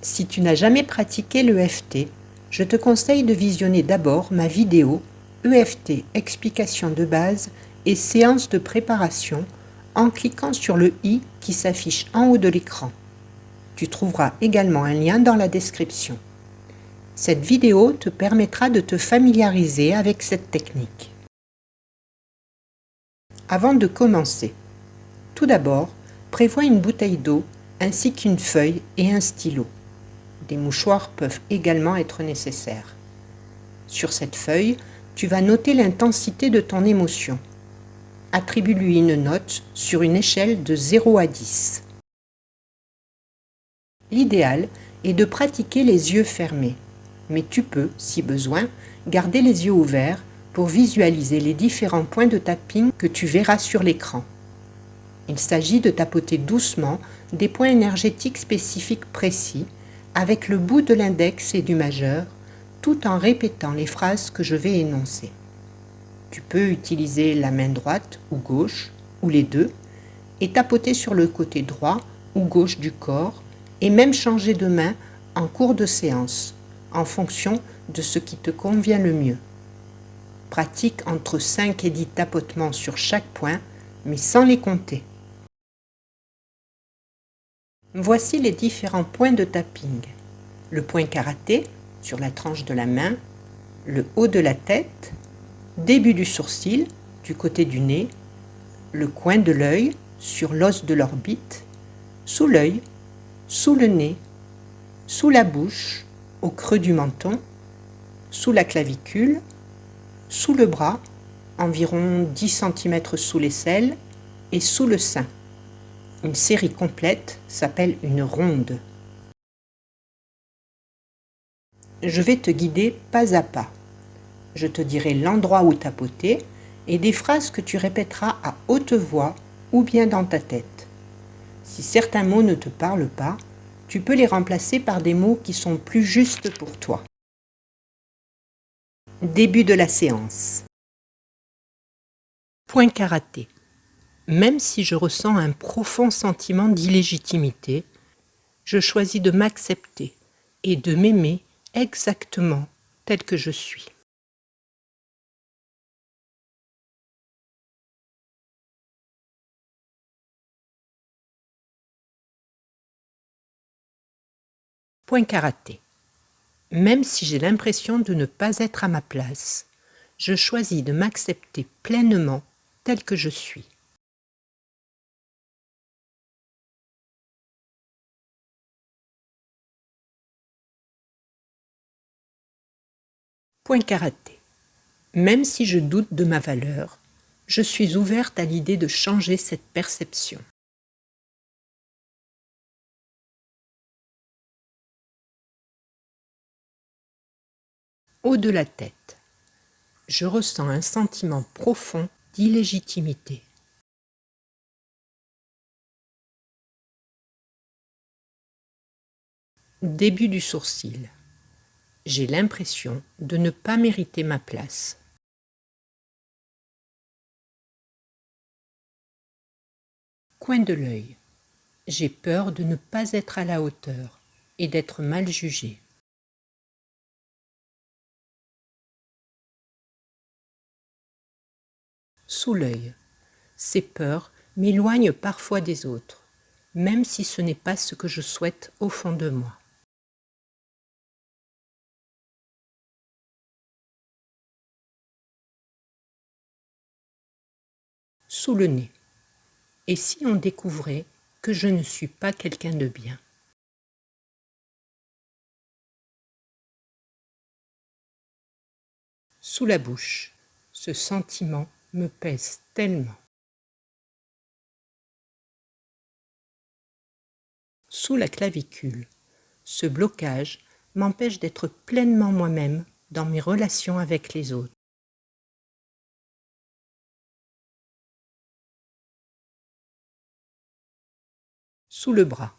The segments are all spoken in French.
Si tu n'as jamais pratiqué l'EFT, je te conseille de visionner d'abord ma vidéo EFT explication de base et séance de préparation en cliquant sur le i qui s'affiche en haut de l'écran. Tu trouveras également un lien dans la description. Cette vidéo te permettra de te familiariser avec cette technique. Avant de commencer, tout d'abord, prévois une bouteille d'eau ainsi qu'une feuille et un stylo. Des mouchoirs peuvent également être nécessaires. Sur cette feuille, tu vas noter l'intensité de ton émotion. Attribue-lui une note sur une échelle de 0 à 10. L'idéal est de pratiquer les yeux fermés, mais tu peux, si besoin, garder les yeux ouverts pour visualiser les différents points de tapping que tu verras sur l'écran. Il s'agit de tapoter doucement des points énergétiques spécifiques précis avec le bout de l'index et du majeur, tout en répétant les phrases que je vais énoncer. Tu peux utiliser la main droite ou gauche, ou les deux, et tapoter sur le côté droit ou gauche du corps, et même changer de main en cours de séance, en fonction de ce qui te convient le mieux. Pratique entre 5 et 10 tapotements sur chaque point, mais sans les compter. Voici les différents points de tapping. Le point karaté, sur la tranche de la main, le haut de la tête, début du sourcil, du côté du nez, le coin de l'œil, sur l'os de l'orbite, sous l'œil, sous le nez, sous la bouche, au creux du menton, sous la clavicule, sous le bras, environ 10 cm sous l'aisselle, et sous le sein. Une série complète s'appelle une ronde. Je vais te guider pas à pas. Je te dirai l'endroit où tapoter et des phrases que tu répéteras à haute voix ou bien dans ta tête. Si certains mots ne te parlent pas, tu peux les remplacer par des mots qui sont plus justes pour toi. Début de la séance. Point karaté. Même si je ressens un profond sentiment d'illégitimité, je choisis de m'accepter et de m'aimer exactement tel que je suis. Point karaté. Même si j'ai l'impression de ne pas être à ma place, je choisis de m'accepter pleinement tel que je suis. Point karaté. Même si je doute de ma valeur, je suis ouverte à l'idée de changer cette perception. Haut de la tête. Je ressens un sentiment profond d'illégitimité. Début du sourcil. J'ai l'impression de ne pas mériter ma place. Coin de l'œil. J'ai peur de ne pas être à la hauteur et d'être mal jugée. Sous l'œil. Ces peurs m'éloignent parfois des autres, même si ce n'est pas ce que je souhaite au fond de moi. Sous le nez. Et si on découvrait que je ne suis pas quelqu'un de bien? Sous la bouche. Ce sentiment me pèse tellement. Sous la clavicule. Ce blocage m'empêche d'être pleinement moi-même dans mes relations avec les autres. Sous le bras.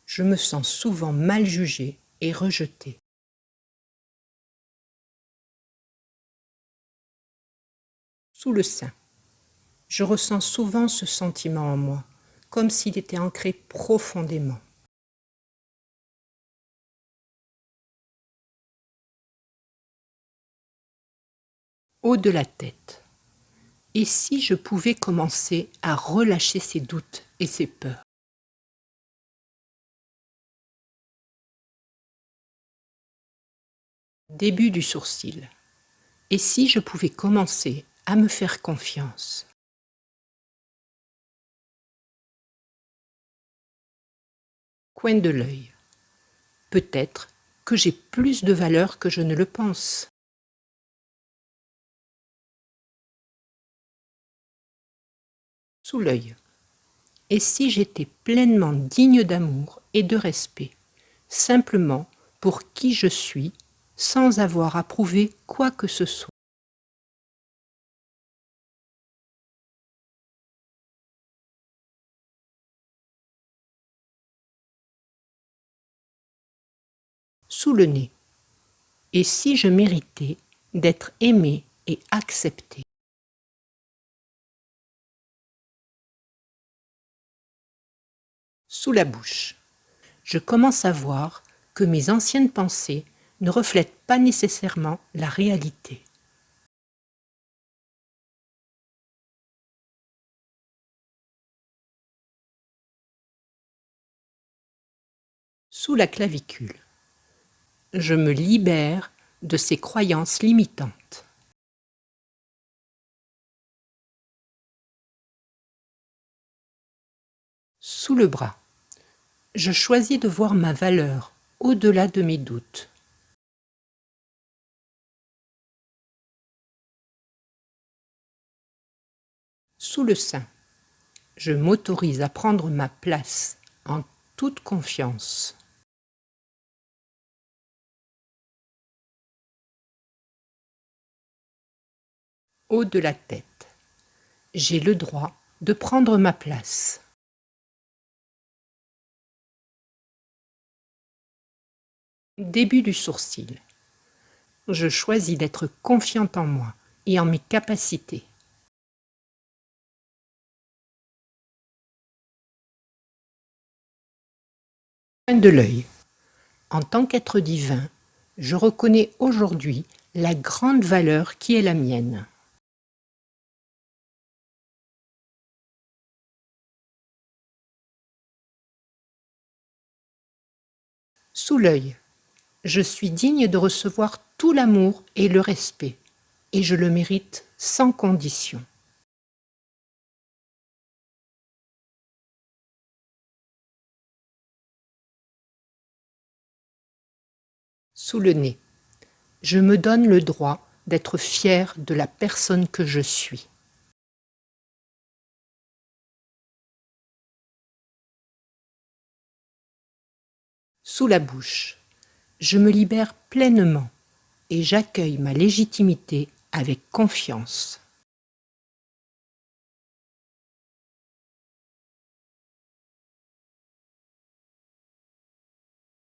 Je me sens souvent mal jugée et rejetée. Sous le sein. Je ressens souvent ce sentiment en moi, comme s'il était ancré profondément. Haut de la tête. Et si je pouvais commencer à relâcher ces doutes et ces peurs? Début du sourcil. Et si je pouvais commencer à me faire confiance? Coin de l'œil. Peut-être que j'ai plus de valeur que je ne le pense. Sous l'œil. Et si j'étais pleinement digne d'amour et de respect, simplement pour qui je suis, sans avoir à prouver quoi que ce soit? Sous le nez. Et si je méritais d'être aimé et accepté? Sous la bouche. Je commence à voir que mes anciennes pensées ne reflètent pas nécessairement la réalité. Sous la clavicule. Je me libère de ces croyances limitantes. Sous le bras. Je choisis de voir ma valeur au-delà de mes doutes. Sous le sein. Je m'autorise à prendre ma place en toute confiance. Haut de la tête. J'ai le droit de prendre ma place. Début du sourcil. Je choisis d'être confiante en moi et en mes capacités. Coin de l'œil. En tant qu'être divin, je reconnais aujourd'hui la grande valeur qui est la mienne. Sous l'œil. Je suis digne de recevoir tout l'amour et le respect, et je le mérite sans condition. Sous le nez. Je me donne le droit d'être fière de la personne que je suis. Sous la bouche. Je me libère pleinement et j'accueille ma légitimité avec confiance.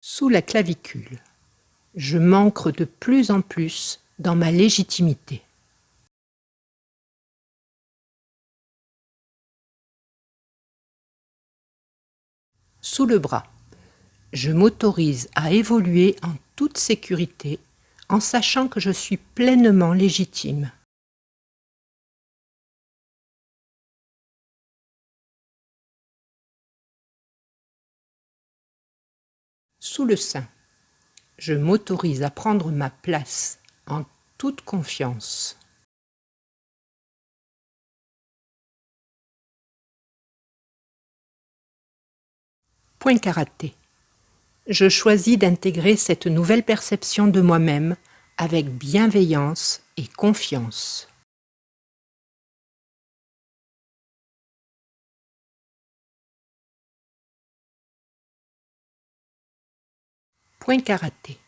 Sous la clavicule. Je m'ancre de plus en plus dans ma légitimité. Sous le bras. Je m'autorise à évoluer en toute sécurité en sachant que je suis pleinement légitime. Sous le sein. Je m'autorise à prendre ma place en toute confiance. Point karaté. Je choisis d'intégrer cette nouvelle perception de moi-même avec bienveillance et confiance. Point karaté.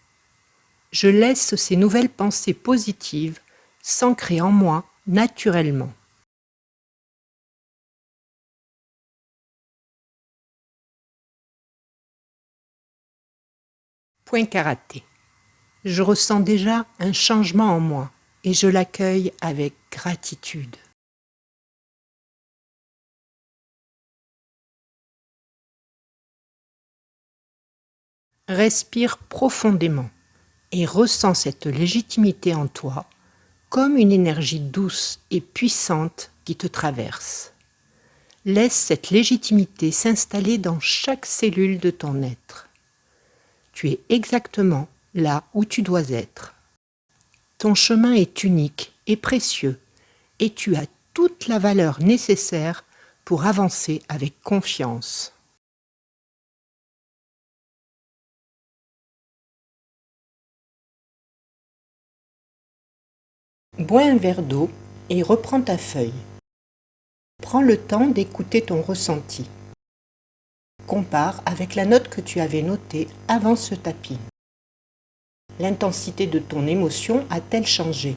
Je laisse ces nouvelles pensées positives s'ancrer en moi naturellement. Point karaté. Je ressens déjà un changement en moi et je l'accueille avec gratitude. Respire profondément et ressens cette légitimité en toi comme une énergie douce et puissante qui te traverse. Laisse cette légitimité s'installer dans chaque cellule de ton être. Tu es exactement là où tu dois être. Ton chemin est unique et précieux et tu as toute la valeur nécessaire pour avancer avec confiance. Bois un verre d'eau et reprends ta feuille. Prends le temps d'écouter ton ressenti. Compare avec la note que tu avais notée avant ce tapping. L'intensité de ton émotion a-t-elle changé?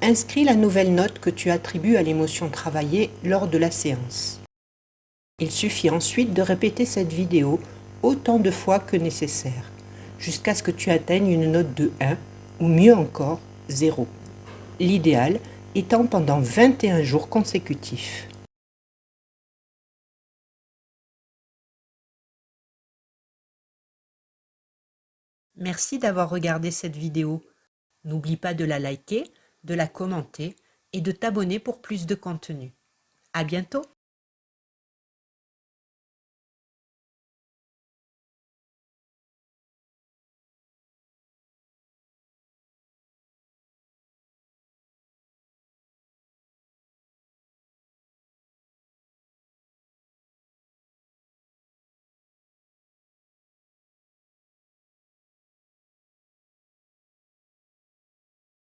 Inscris la nouvelle note que tu attribues à l'émotion travaillée lors de la séance. Il suffit ensuite de répéter cette vidéo autant de fois que nécessaire, jusqu'à ce que tu atteignes une note de 1 ou mieux encore 0. L'idéal étant pendant 21 jours consécutifs. Merci d'avoir regardé cette vidéo. N'oublie pas de la liker, de la commenter et de t'abonner pour plus de contenu. À bientôt!